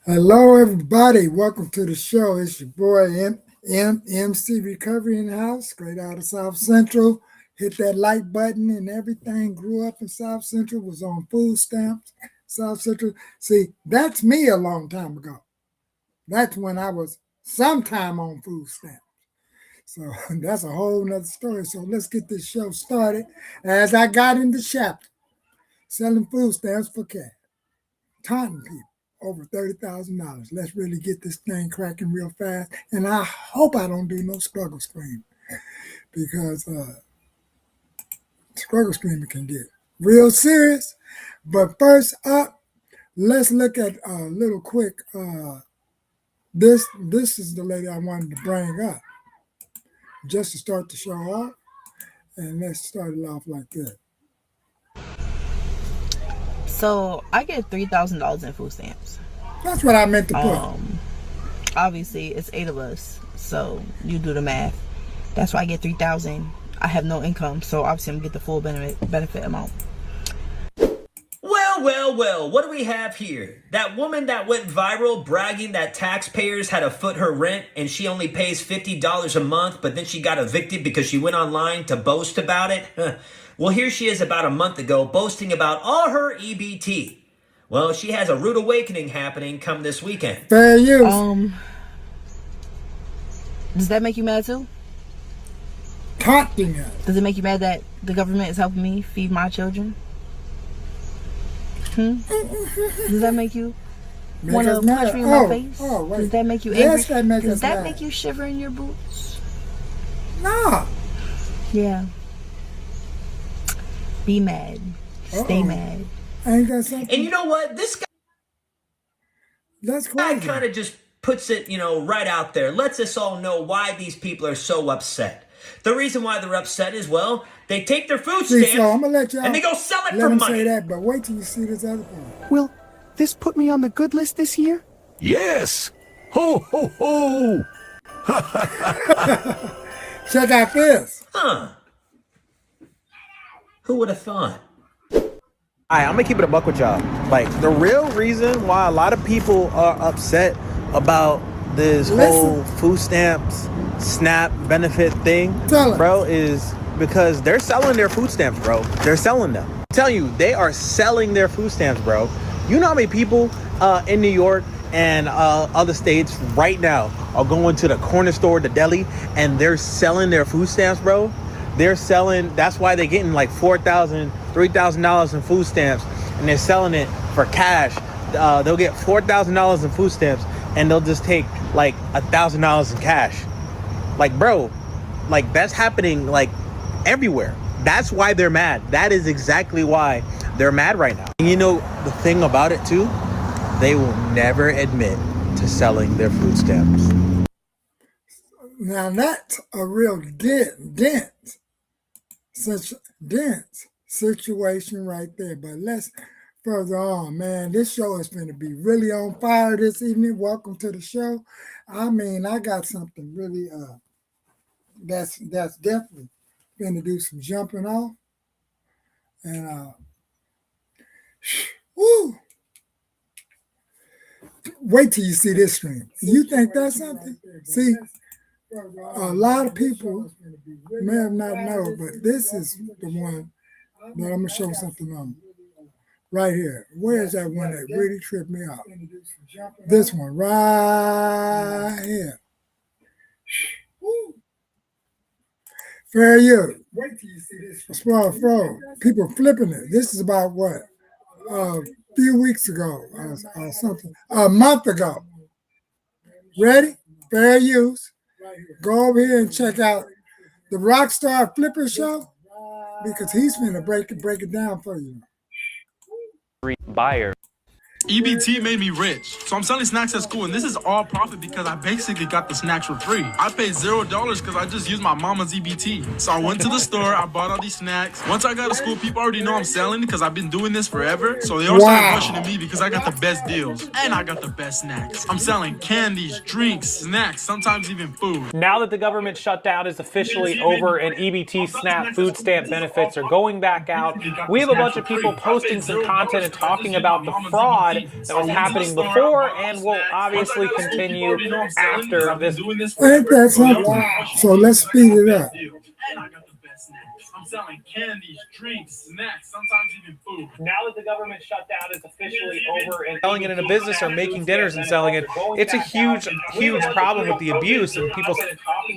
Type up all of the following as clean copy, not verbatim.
Hello, everybody. Welcome to the show. It's your boy MC Recovery in the house, straight out of South Central. Hit that like button and everything. Grew up in South Central, was on food stamps. South Central. See, that's me a long time ago. That's when I was sometime on food stamps. So that's a whole nother story. So let's get this show started. As I got in the chapter, selling food stamps for cash, taunting people. Over $30,000. Let's really get this thing cracking real fast. And I hope I don't do no struggle scream because struggle screaming can get real serious. But first up, let's look at a little quick. This is the lady I wanted to bring up just to start the show off. And let's start it off like this. So I get $3,000 in food stamps. That's what I meant to put. Obviously, it's 8 of us, so you do the math. That's why I get $3,000. I have no income, so obviously I'm gonna get the full benefit amount. Well, what do we have here? That woman that went viral bragging that taxpayers had to foot her rent and she only pays $50 a month, but then she got evicted because she went online to boast about it? Well, here she is about a month ago boasting about all her EBT. Well, she has a rude awakening happening come this weekend. Fair use. Does that make you mad too? Taunting us. Does it make you mad that the government is helping me feed my children? Does that make you want to punch me in my face? Does that make you angry? Yes, that makes Does that mad. make you shiver in your boots? No. Yeah. Be mad. Stay mad. Ain't that something? And you know what? This guy That's crazy. kind of just puts it, right out there. Lets us all know why these people are so upset. The reason why they're upset is, well, they take their food stamps So I'm gonna let y'all and they go sell it let for him money. say that, but wait till you see this other part. Will this put me on the good list this year? Yes! Ho, ho, ho! Check out this. Huh. Who would have thought? I'm gonna keep it a buck with y'all. Like, the real reason why a lot of people are upset about this whole food stamps, SNAP benefit thing, bro, is because they're selling their food stamps, bro. They're selling them. I'm telling you, they are selling their food stamps, bro. You know how many people in New York and other states right now are going to the corner store, the deli, and they're selling their food stamps, bro? They're selling, that's why they're getting like $4,000, $3,000 in food stamps, and they're selling it for cash. They'll get $4,000 in food stamps, and they'll just take like $1,000 in cash. Like, bro, like that's happening like everywhere. That's why they're mad. That is exactly why they're mad right now. And you know the thing about it too? They will never admit to selling their food stamps. Now that's a real dense situation right there. But let's further on, man. This show is going to be really on fire this evening. Welcome to the show. I mean, I got something really that's definitely going to do some jumping off. And woo! Wait till you see this stream. You think that's something? See, a lot of people may have not known, but this is the one that I'm going to show something on. Right here. Where is that one that really tripped me out? This one right here. Fair you. Wait till you see this. Small fro. People flipping it. This is about what? A few weeks ago or something. A month ago. Ready? Fair use. Go over here and check out the Rockstar Flipper Show because he's going to break it down for you. Buyer. EBT made me rich, so I'm selling snacks at school, and this is all profit because I basically got the snacks for free. I paid $0 because I just used my mama's EBT. So I went to the store, I bought all these snacks. Once I got to school, people already know I'm selling because I've been doing this forever, so they all started rushing to me because I got the best deals, and I got the best snacks. I'm selling candies, drinks, snacks, sometimes even food. Now that the government shutdown is officially over and EBT, SNAP, food stamp benefits are going back out, we have a bunch of people posting some content and talking about the fraud fraud that was happening before and will obviously continue after this. Ain't that something? So let's speed it up. And I got the best snacks. I'm selling candies, drinks, snacks, sometimes even food. Now that the government shutdown is officially over and selling it in a business or making dinners and selling it, it's a huge problem with the abuse and people.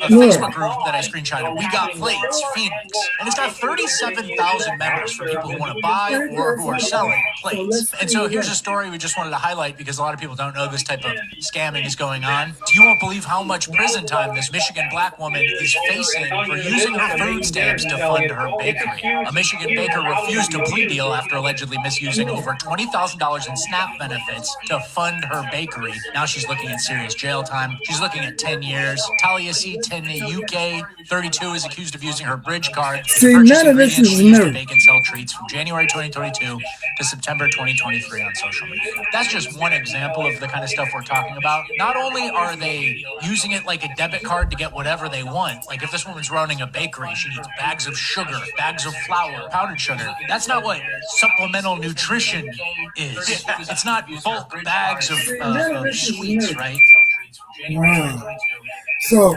A Facebook group that I screenshotted, We Got Plates, Phoenix, and it's got 37,000 members for people who want to buy or who are selling plates. And so here's a story we just wanted to highlight because a lot of people don't know this type of scamming is going on. You won't believe how much prison time this Michigan black woman is facing for using her food stamps to fund her bakery. A Michigan baker refused a plea deal after allegedly misusing over $20,000 in SNAP benefits to fund her bakery. Now she's looking at serious jail time. She's looking at 10 years. Talia C. 10 in the UK, 32, is accused of using her bridge card to purchase ingredients she used to bake and sell treats from January 2022 to September 2023 on social media. That's just one example of the kind of stuff we're talking about. Not only are they using it like a debit card to get whatever they want, like if this woman's running a bakery, she needs bags of sugar, bags of flour, powdered sugar. That's not what supplemental nutrition is. It's not bulk bags of sweets, right? Wow. So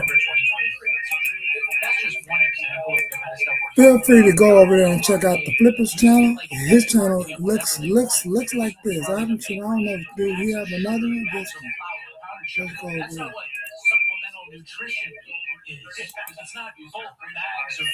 feel free to go over there and check out the Flippers channel. His channel looks like this. I don't know. Do we have another one? This one. Let's go over there. Supplemental nutrition is. It's not bulk bags of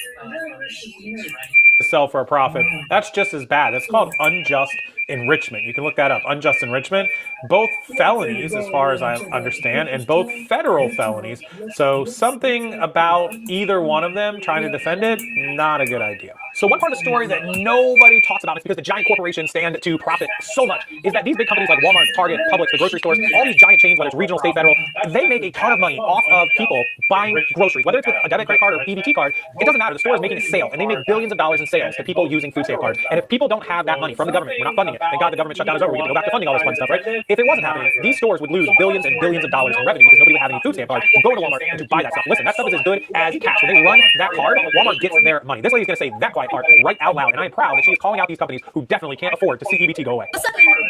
sweets, right? To sell for a profit. That's just as bad. That's called unjust enrichment. You can look that up. Unjust enrichment. Both felonies, as far as I understand, and both federal felonies. So something about either one of them trying to defend it, not a good idea. So one part of the story that nobody talks about is because the giant corporations stand to profit so much is that these big companies like Walmart, Target, Publix, the grocery stores, all these giant chains, whether it's regional, state, federal, they make a ton of money off of people buying groceries. Whether it's with a debit credit card or EBT card, it doesn't matter. The store is making a sale, and they make billions of dollars in sales to people using food stamp cards. And if people don't have that money from the government, we're not funding it. Thank God the government shutdown is over. We can go back to funding all this fun stuff, right? If it wasn't happening, these stores would lose billions and billions of dollars in revenue because nobody would have any food stamp cards to go to Walmart and to buy that stuff. Listen, that stuff is as good as cash. When they run that card, Walmart gets their money. This lady's going to say that quiet part right out loud, and I am proud that she is calling out these companies who definitely can't afford to see EBT go away.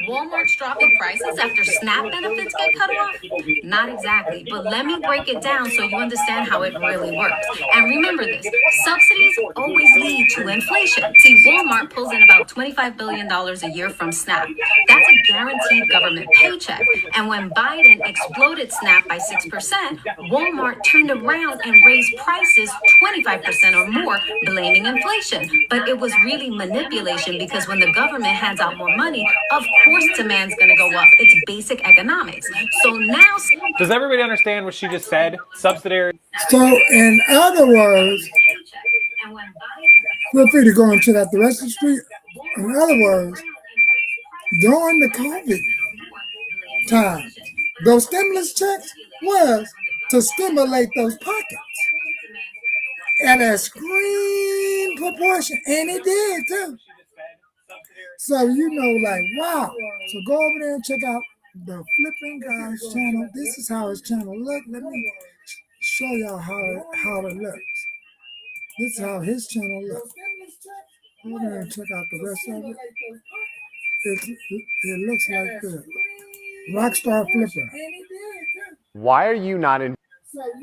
Walmart's dropping prices after SNAP benefits get cut off? Not exactly, but let me break it down so you understand how it really works. And remember this, subsidies always lead to inflation. See, Walmart pulls in about $25 billion a year from SNAP. That's a guaranteed government paycheck. And when Biden exploded SNAP by 6%, Walmart turned around and raised prices 25% or more, blaming inflation. But it was really manipulation because when the government hands out more money, of course demand's going to go up. It's basic economics. So now... Does everybody understand what she just said? Subsidiary. So in other words, feel free to go and check out the rest of the street. In other words, during the COVID time, those stimulus checks was to stimulate those pockets at a screen proportion, and it did too. So like, wow. So go over there and check out the Flipping Guy's channel. This is how his channel looks. Let me show y'all how it looks. This is how his channel looks. Go over there and check out the rest of it. It looks like this. Rockstar Flipper. Why are you not in? So like,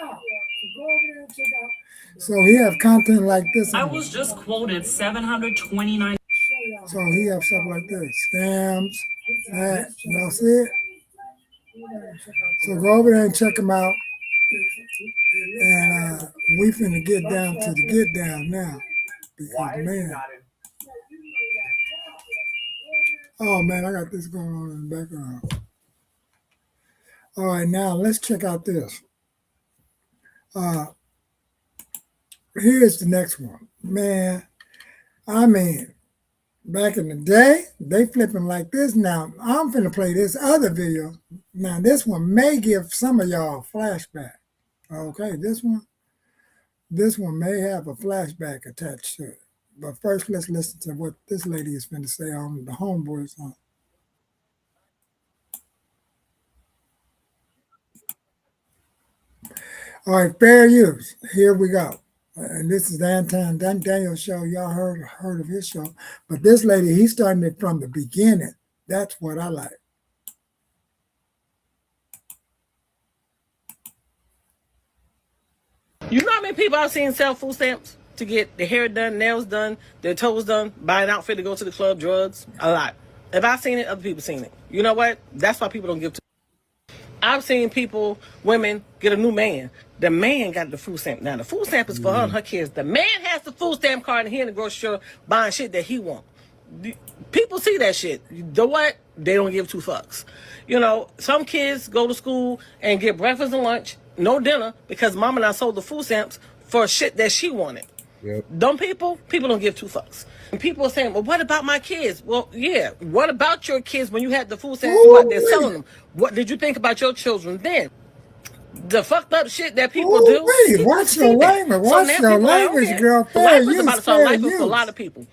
wow. So go over there and check out. So he have content like this. I was just quoted 729. So he have stuff like this. Scams. Y'all see it? So go over there and check him out. And we finna get down to the get down now. Because man. Oh man, I got this going on in the background. All right, now let's check out this. Here's the next one. Man, I mean, back in the day, they flipping like this. Now, I'm finna play this other video. Now, this one may give some of y'all a flashback. Okay, this one may have a flashback attached to it. But first, let's listen to what this lady is finna say on the Homeboys on. All right, fair use. Here we go. And this is Dan Daniel's show. Y'all heard of his show. But this lady, he's starting it from the beginning. That's what I like. You know how many people I've seen sell food stamps to get their hair done, nails done, their toes done, buy an outfit to go to the club, drugs? A lot. If I've seen it, other people seen it. You know what? That's why people don't give to. I've seen people, women, get a new man. The man got the food stamp. Now, the food stamp is for her and her kids. The man has the food stamp card and he in the grocery store buying shit that he wants. People see that shit. You know what? They don't give two fucks. You know, some kids go to school and get breakfast and lunch, no dinner, because mama and I sold the food stamps for shit that she wanted. Yep. Dumb people don't give two fucks. And people are saying, well, what about my kids? Well, yeah, what about your kids when you had the food stamps out there selling them? What did you think about your children then? The fucked up shit that people do. Watch your language. Watch your language, girl. Fair Life is about use, to life fair is for a lot use. of people.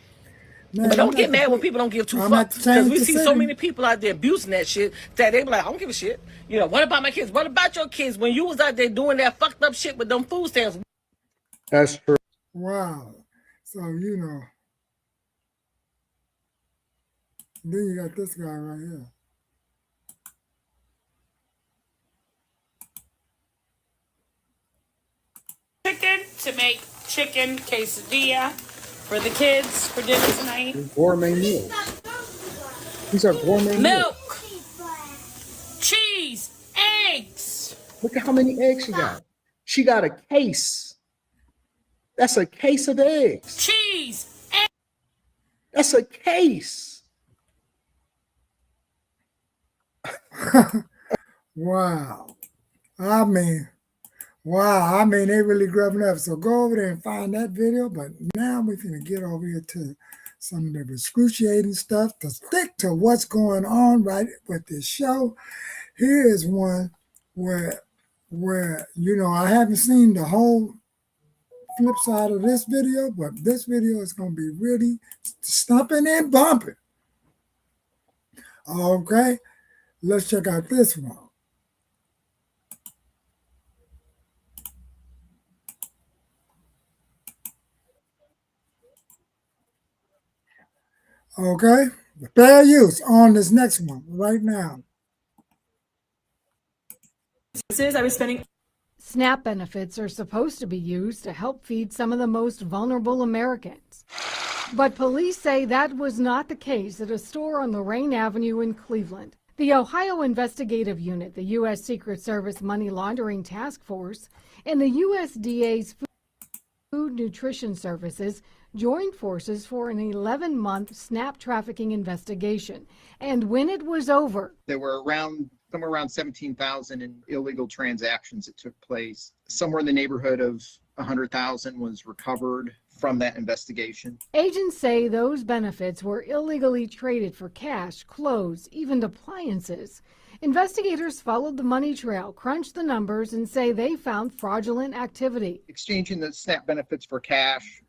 Man, But don't get mad when people don't give two fucks. Because we see so many people out there abusing that shit that they be like, I don't give a shit. You know, what about my kids? What about your kids when you was out there doing that fucked up shit with them food stamps? That's true. Wow. So, you know. Then you got this guy right here. Chicken to make chicken quesadilla for the kids for dinner tonight. Gourmet meals. These are gourmet Milk, meals. cheese, eggs. Look at how many eggs she got. She got a case. That's a case of eggs. Cheese, eggs. That's a case. Wow. I mean, wow. I mean, they really grubbing up. So go over there and find that video. But now we're going to get over here to some of the excruciating stuff to stick to what's going on right with this show. Here is one where you know, I haven't seen the whole flip side of this video, but this video is going to be really stumping and bumping. Okay, let's check out this one. Okay, fair use on this next one right now. I was spending. SNAP benefits are supposed to be used to help feed some of the most vulnerable Americans. But police say that was not the case at a store on Lorraine Avenue in Cleveland. The Ohio Investigative Unit, the U.S. Secret Service Money Laundering Task Force, and the USDA's Food Nutrition Services joined forces for an 11-month SNAP trafficking investigation. And when it was over, there were somewhere around 17,000 in illegal transactions that took place. Somewhere in the neighborhood of 100,000 was recovered from that investigation. Agents say those benefits were illegally traded for cash, clothes, even appliances. Investigators followed the money trail, crunched the numbers, and say they found fraudulent activity. Exchanging the SNAP benefits for cash,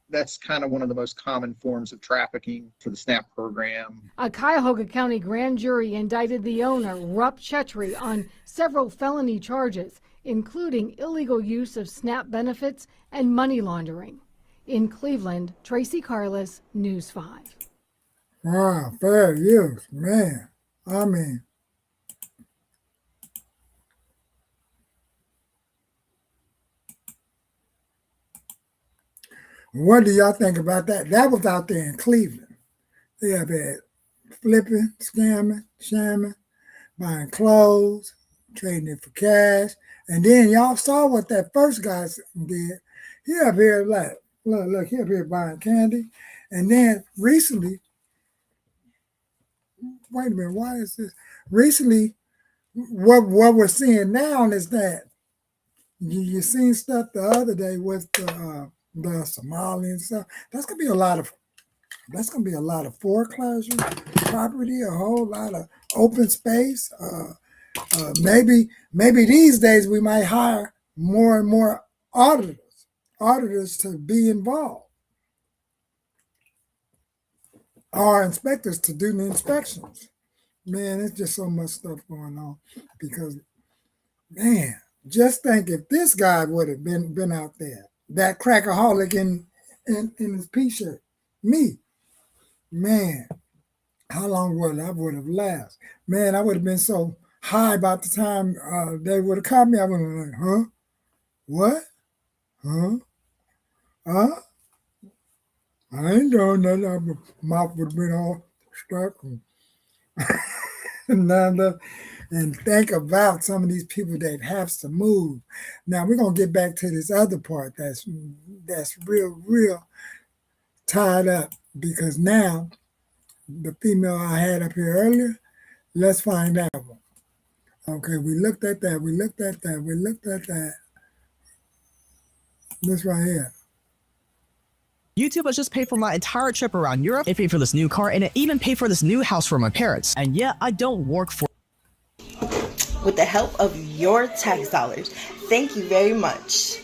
that's kind of one of the most common forms of trafficking for the SNAP program. A Cuyahoga County grand jury indicted the owner, Rupp Chetry, on several felony charges, including illegal use of SNAP benefits and money laundering. In Cleveland, Tracy Carlos, News 5. Wow, fair use, man. I mean, what do y'all think about that? That was out there in Cleveland. They have had flipping, scamming, shamming, buying clothes, trading it for cash. And then y'all saw what that first guy did. He up here like, look, he up here buying candy. And then recently, wait a minute, why is this? Recently, what we're seeing now is that you seen stuff the other day with the Somalian stuff. That's gonna be a lot of foreclosure property, a whole lot of open space. Maybe these days we might hire more and more auditors to be involved, or inspectors to do the inspections. Man, it's just so much stuff going on because, man, just think if this guy would have been out there, that crackaholic in his P-shirt, me, man, How long would I would have lasted? Man, I would have been so high about the time they would have caught me. I would have been like, huh? What? Huh? Huh? I ain't doing nothing. My mouth would have been all stuck and and think about some of these people that have to move. Now we're gonna get back to this other part that's real tied up because now the female I had up here earlier, let's find out. Okay, we looked at that, we looked at that, we looked at that. This right here. YouTube has just paid for my entire trip around Europe. It paid for this new car, and it even paid for this new house for my parents. And yeah, I don't work for... With the help of your tax dollars. Thank you very much.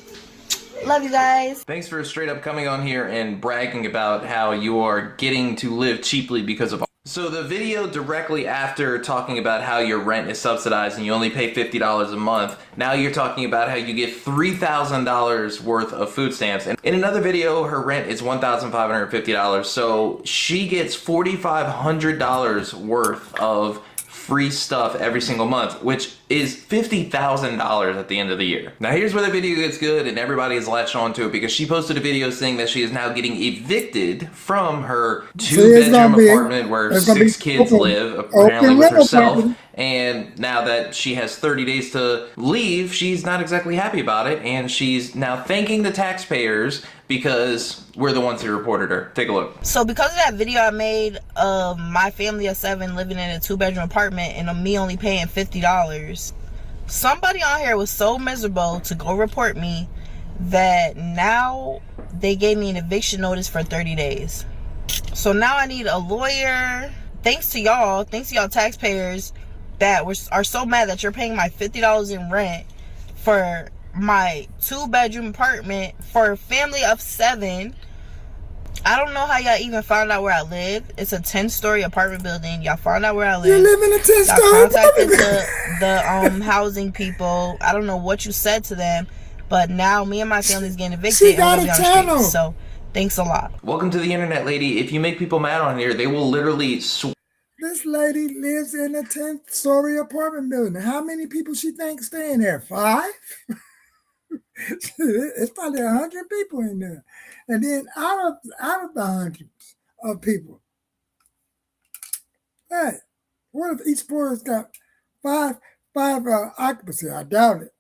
Love you guys. Thanks for straight up coming on here and bragging about how you are getting to live cheaply because of... So the video directly after talking about how your rent is subsidized and you only pay $50 a month, now you're talking about how you get $3,000 worth of food stamps. And in another video, her rent is $1,550, so she gets $4,500 worth of free stuff every single month, which is $50,000 at the end of the year. Now here's where the video gets good and everybody is latched onto it because she posted a video saying that she is now getting evicted from her two-bedroom apartment where 6 kids live, apparently with herself. And now that she has 30 days to leave, she's not exactly happy about it, and she's now thanking the taxpayers because we're the ones who reported her. Take a look. So because of that video I made of my family of 7 living in a 2-bedroom apartment and me only paying $50, somebody on here was so miserable to go report me that now they gave me an eviction notice for 30 days. So now I need a lawyer. Thanks to y'all taxpayers that are so mad that you're paying my $50 in rent for my 2-bedroom apartment for a family of 7. I don't know how y'all even found out where I live. It's a 10-story apartment building. Y'all found out where I live. You live in a 10-story contacted the housing people. I don't know what you said to them, but now me and my family's getting evicted. She got a channel. So thanks a lot. Welcome to the internet, lady. If you make people mad on here, they will literally This lady lives in a 10-story apartment building. How many people she thinks staying there? 5? It's probably 100 people in there. And then out of the hundreds of people, hey, what if each floor's got five occupancy? I doubt it.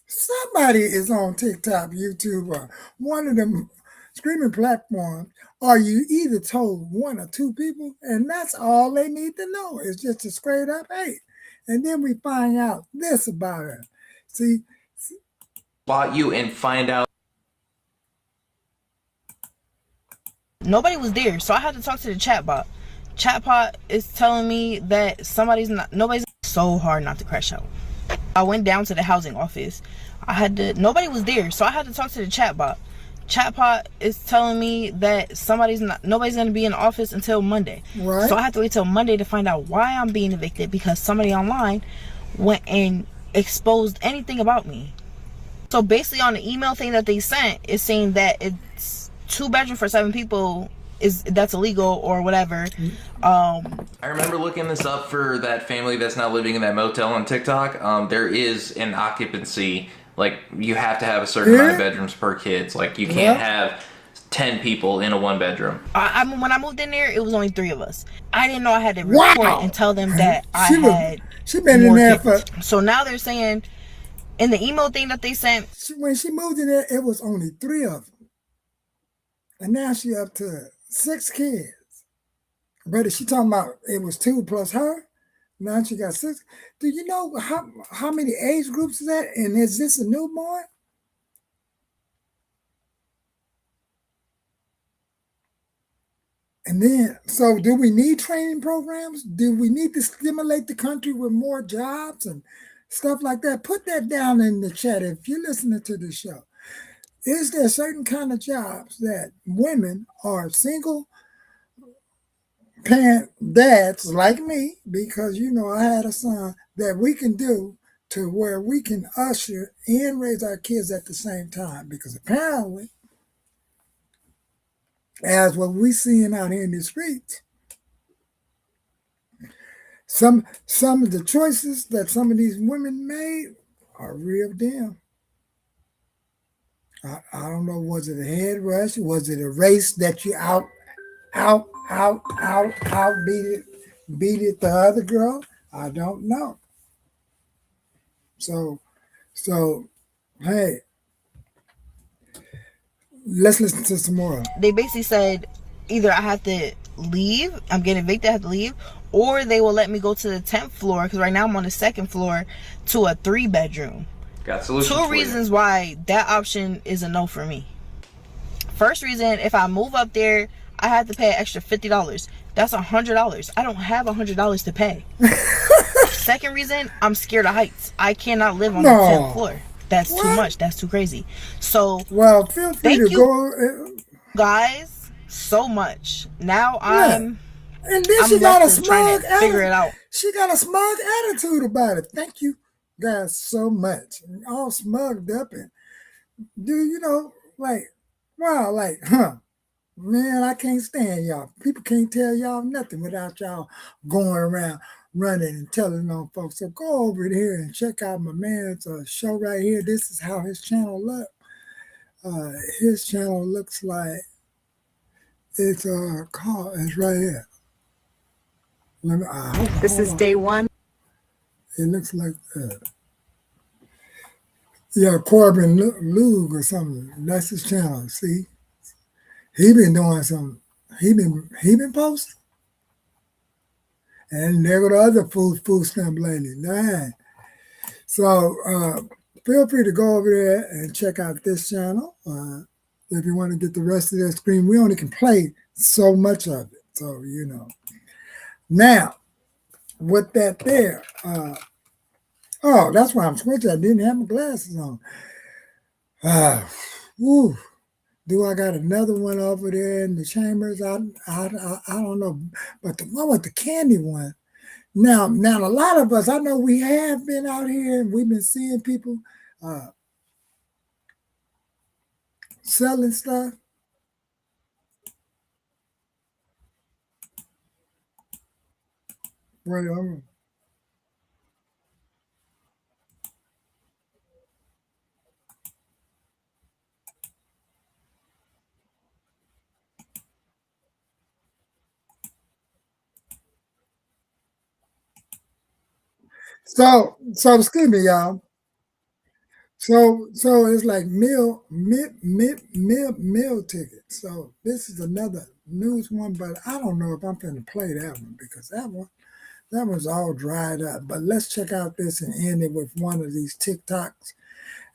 Somebody is on TikTok, YouTube, or one of them streaming platforms, or you either told 1 or 2 people, and that's all they need to know. It's just a straight up hate. And then we find out this about her. See, spot you and find out. Nobody was there, so I had to talk to the chatbot. Chatbot is telling me that nobody's so hard not to crash out. I went down to the housing office. Nobody was there, so I had to talk to the chatbot. Chatbot is telling me that nobody's going to be in the office until Monday. Right. So I have to wait till Monday to find out why I'm being evicted because somebody online went and exposed anything about me. So basically on the email thing that they sent, it's saying that it's 2-bedroom for 7 people that's illegal or whatever. I remember looking this up for that family that's now living in that motel on TikTok. There is an occupancy, like you have to have a certain amount of bedrooms per kids. Like you can't have 10 people in a 1-bedroom. When I moved in there, it was only 3 of us. I didn't know I had to report and tell them that she been in there for. So now they're saying in the email thing that they sent, when she moved in there, it was only 3 of them, and now she up to 6 kids. But she talking about it was 2 plus her. Now she got 6. Do you know how many age groups is that? And is this a newborn? And then, so do we need training programs? Do we need to stimulate the country with more jobs and stuff like that? Put that down in the chat if you're listening to this show. Is there certain kind of jobs that women or single parent dads like me, because I had a son, that we can do to where we can usher and raise our kids at the same time? Because apparently, as what we seeing out here in the streets, some of the choices that some of these women made are real damn. I don't know. Was it a head rush? Was it a race that you out beat it the other girl? I don't know. So hey, let's listen to some more. They basically said either I have to leave, I'm getting evicted, I have to leave, or they will let me go to the 10th floor, because right now I'm on the 2nd floor, to a 3-bedroom. Got solutions. Two reasons why that option is a no for me. First reason, if I move up there, I have to pay an extra $50. That's $100. I don't have $100 to pay. Second reason, I'm scared of heights. I cannot live on the 10th floor. That's too much. That's too crazy. So, well, feel free to go, guys, so much. Now I'm. And then she got a smug figure it out. She got a smug attitude about it. Thank you guys so much. All smugged up and like, wow, like, man, I can't stand y'all. People can't tell y'all nothing without y'all going around running and telling on folks. So go over here and check out my man's show right here. This is how his channel looks. His channel looks like it's it's right here. This is day one. It looks like that. Yeah, Corbin Lug or something. That's his channel. See, he been doing some. He been posting. And there go the other food stamp lady. Nah. So feel free to go over there and check out this channel. If you want to get the rest of that screen, we only can play so much of it. So now with that there. Oh, that's why I'm switching. I didn't have my glasses on. Do I got another one over there in the chambers? I don't know. But the one with the candy one. Now, a lot of us, I know we have been out here and we've been seeing people selling stuff. Well, so excuse me, y'all. So it's like meal tickets. So this is another news one, but I don't know if I'm going to play that one because that one's all dried up. But let's check out this and end it with one of these TikToks,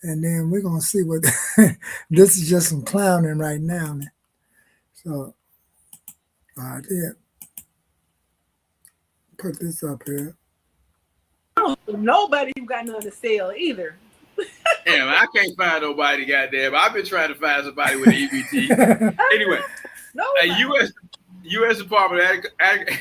and then we're gonna see what. This is just some clowning right now. So I did put this up here. Nobody who got nothing to sell either. Damn, I can't find nobody, goddamn. I've been trying to find somebody with an EBT. Anyway, a U.S. Department of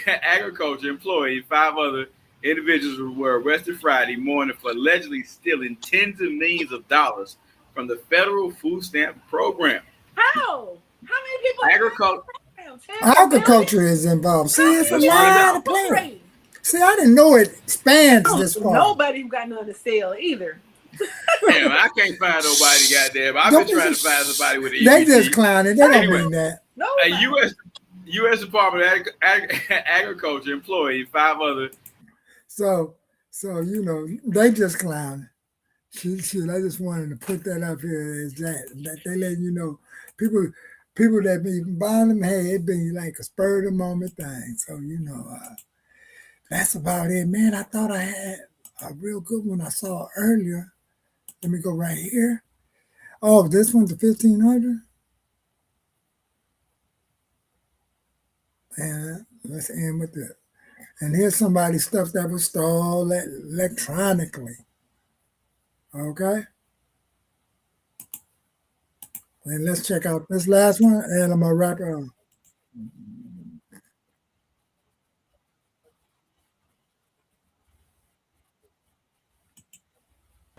Agriculture employee and 5 other individuals were arrested Friday morning for allegedly stealing tens of millions of dollars from the federal food stamp program. How? How many people? Agriculture is involved. See, it's a lot of players. See, I didn't know it spans this far. Nobody who got nothing to sell either. Damn, I can't find nobody, goddamn. I've been trying to find somebody with an EBT. They just clowning. They don't mean that. A U.S. Department of Agriculture employee, 5 other. So they just clowning. Shit, I just wanted to put that up here as that they let you know people that be buying them, hey, it be like a spur of the moment thing. So that's about it, man. I thought I had a real good one I saw earlier. Let me go right here. Oh, this one's a 1,500. And let's end with it. And here's somebody's stuff that was stolen electronically. Okay. And let's check out this last one, and I'm gonna wrap it up.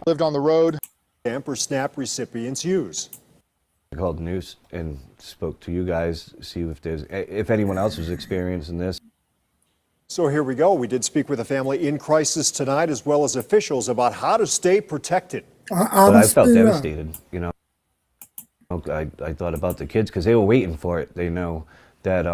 Lived on the road. Stamp or SNAP recipients use. I called the news and spoke to you guys, see if anyone else was experiencing this. So here we go. We did speak with a family in crisis tonight, as well as officials, about how to stay protected. But I felt devastated, you know. I thought about the kids because they were waiting for it. They know that,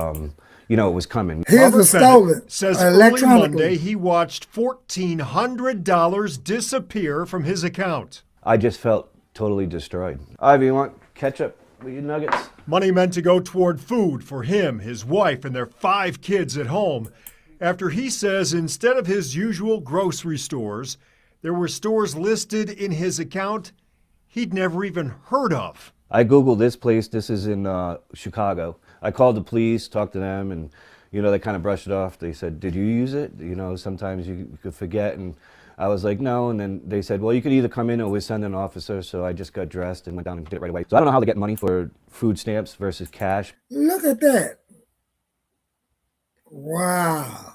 you know, it was coming. Robert Bennett says early Monday he watched $1,400 disappear from his account. I just felt totally destroyed. Ivy, you want ketchup with your nuggets? Money meant to go toward food for him, his wife, and their 5 kids at home. After he says instead of his usual grocery stores, there were stores listed in his account he'd never even heard of. I Googled this place. This is in Chicago. I called the police, talked to them, and, you know, they kind of brushed it off. They said, did you use it? You know, sometimes you could forget. And I was like, no. And then they said, well, you could either come in or we'll send an officer. So I just got dressed and went down and did it right away. So I don't know how they get money for food stamps versus cash. Look at that. Wow.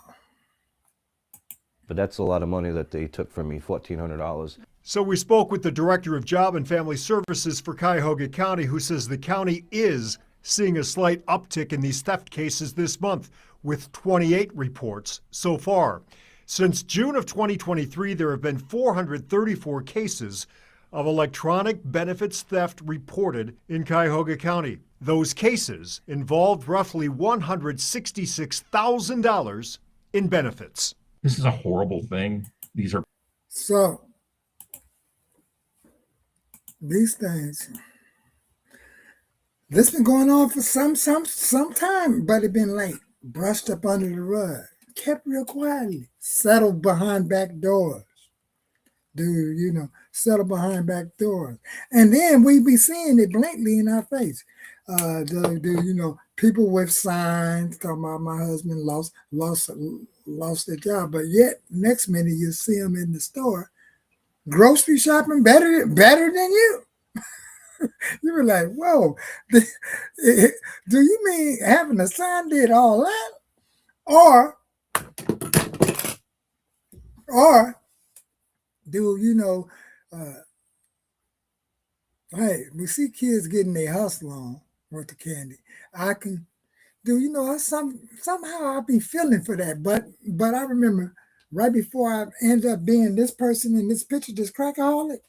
But that's a lot of money that they took from me, $1,400. So we spoke with the Director of Job and Family Services for Cuyahoga County, who says the county is seeing a slight uptick in these theft cases this month, with 28 reports so far. Since June of 2023, there have been 434 cases of electronic benefits theft reported in Cuyahoga County. Those cases involved roughly $166,000 in benefits. This is a horrible thing. These are so these things. This been going on for some time, but it been like brushed up under the rug, kept real quietly, settled behind back doors. Dude, you know, settle behind back doors. And then we be seeing it blatantly in our face. You know, people with signs talking about my husband lost their job, but yet next minute you see them in the store, grocery shopping better than you. You were like, whoa, do you mean having a sign did all that? Or do you know, hey, we see kids getting their hustle on with the candy. You know, somehow I be feeling for that. But I remember right before I ended up being this person in this picture, this crackaholic,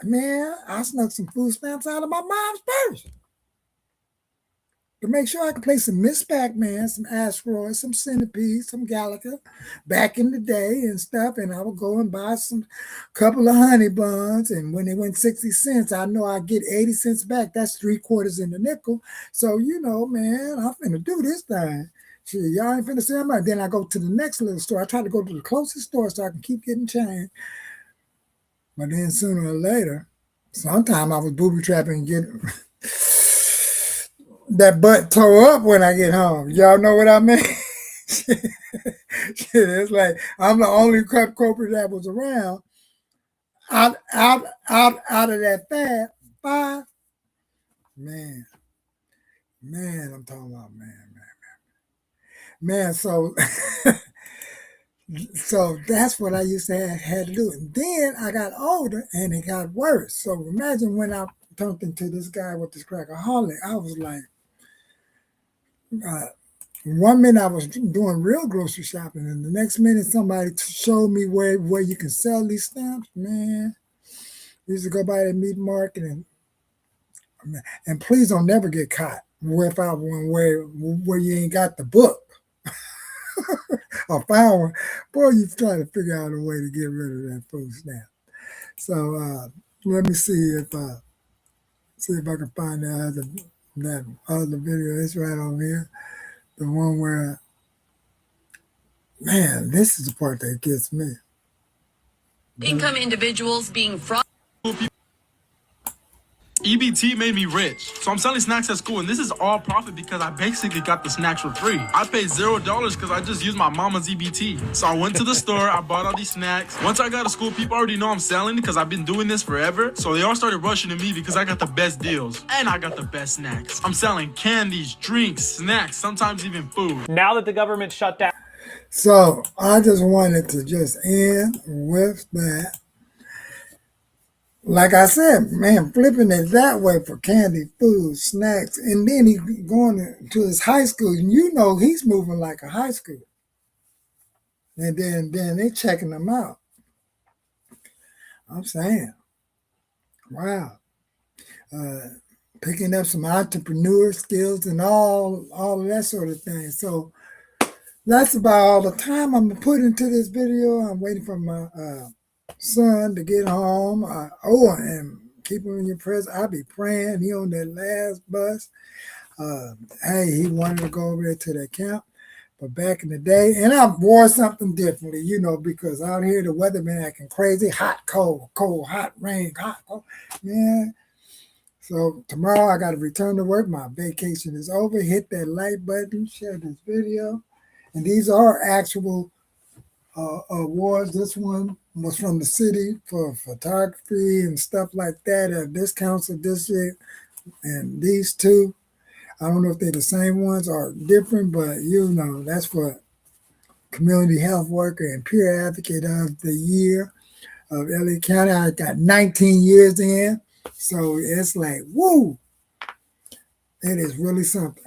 man, I snuck some food stamps out of my mom's purse to make sure I could play some Miss Pac-Man, some Asteroid, some Centipede, some Galaga back in the day and stuff. And I would go and buy some couple of honey buns. And when they went 60 cents, I know I get 80 cents back. That's 3/4 in the nickel. So, you know, man, I'm finna do this thing. Shit, y'all ain't finna say much. Then I go to the next little store. I try to go to the closest store so I can keep getting change. But then sooner or later, sometime I was booby trapping and getting that butt tore up when I get home. Y'all know what I mean? It's like I'm the only crap culprit that was around. Out of that five. Man, I'm talking about man. So so that's what I used to had to do. And then I got older and it got worse. So imagine when I turned into this guy with this crackaholic, I was like, 1 minute I was doing real grocery shopping, and the next minute somebody showed me where you can sell these stamps. Man, I used to go by the meat market, and please don't never get caught where you ain't got the book. I found one. Boy, you try to figure out a way to get rid of that food stamp. So let me see if I can find that other video. It's right over here. The one where, man, this is the part that gets me. Income individuals being fraud. EBT made me rich. So I'm selling snacks at school, and this is all profit because I basically got the snacks for free. I paid $0 because I just used my mama's EBT. So I went to the store, I bought all these snacks. Once I got to school, people already know I'm selling because I've been doing this forever. So they all started rushing to me because I got the best deals and I got the best snacks. I'm selling candies, drinks, snacks, sometimes even food. Now that the government shut down. So I just wanted to just end with that. Like I said, man, flipping it that way for candy, food, snacks, and then he going to his high school, and you know he's moving like a high school. And then they checking them out. I'm saying, wow. Picking up some entrepreneur skills and all of that sort of thing. So that's about all the time I'm gonna put into this video. I'm waiting for my son to get home. And keep him in your prayers. I'll be praying. He on that last bus. Hey, he wanted to go over there to that camp. But back in the day, and I wore something differently, because out here the weather been acting crazy. Hot, cold, cold, hot, rain, hot, cold. Man. So tomorrow I got to return to work. My vacation is over. Hit that like button, share this video. And these are actual awards. This one was from the city for photography and stuff like that. This council district and these two. I don't know if they're the same ones or different, but that's for Community Health Worker and Peer Advocate of the Year of LA County. I got 19 years in. So it's like, woo, it is really something.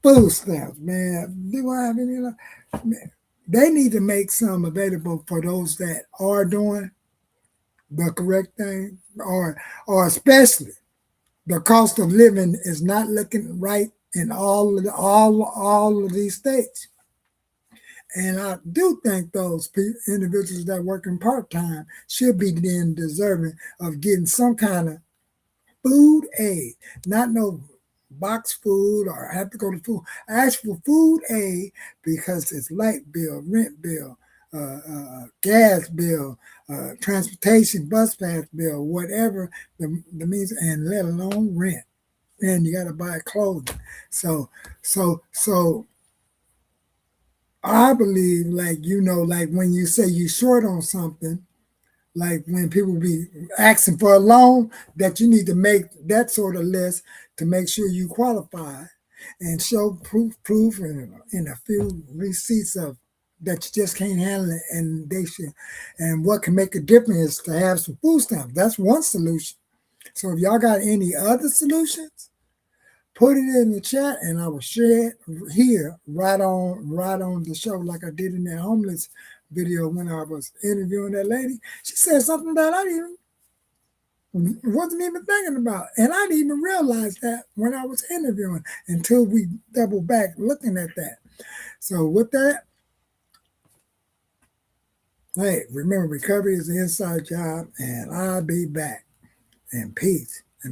Food stamps, man. Do I have any? Man, they need to make some available for those that are doing the correct thing, or especially the cost of living is not looking right in all of these states. And I do think those individuals that working part-time should be then deserving of getting some kind of food aid, not no box food or have to go to food, actual food aid, because it's light bill, rent bill, gas bill, transportation, bus pass bill, whatever the means, and let alone rent. And you got to buy clothing. So I believe, like when you say you short on something, like when people be asking for a loan, that you need to make that sort of list to make sure you qualify and show proof and a few receipts of that you just can't handle it, and they should. And what can make a difference is to have some food stamps. That's one solution. So if y'all got any other solutions, put it in the chat, and I will share it here right on the show, like I did in that homeless video when I was interviewing that lady. She said something that I wasn't even thinking about, and I didn't even realize that when I was interviewing until we double back looking at that. So with that, hey, remember, recovery is an inside job, and I'll be back. And peace.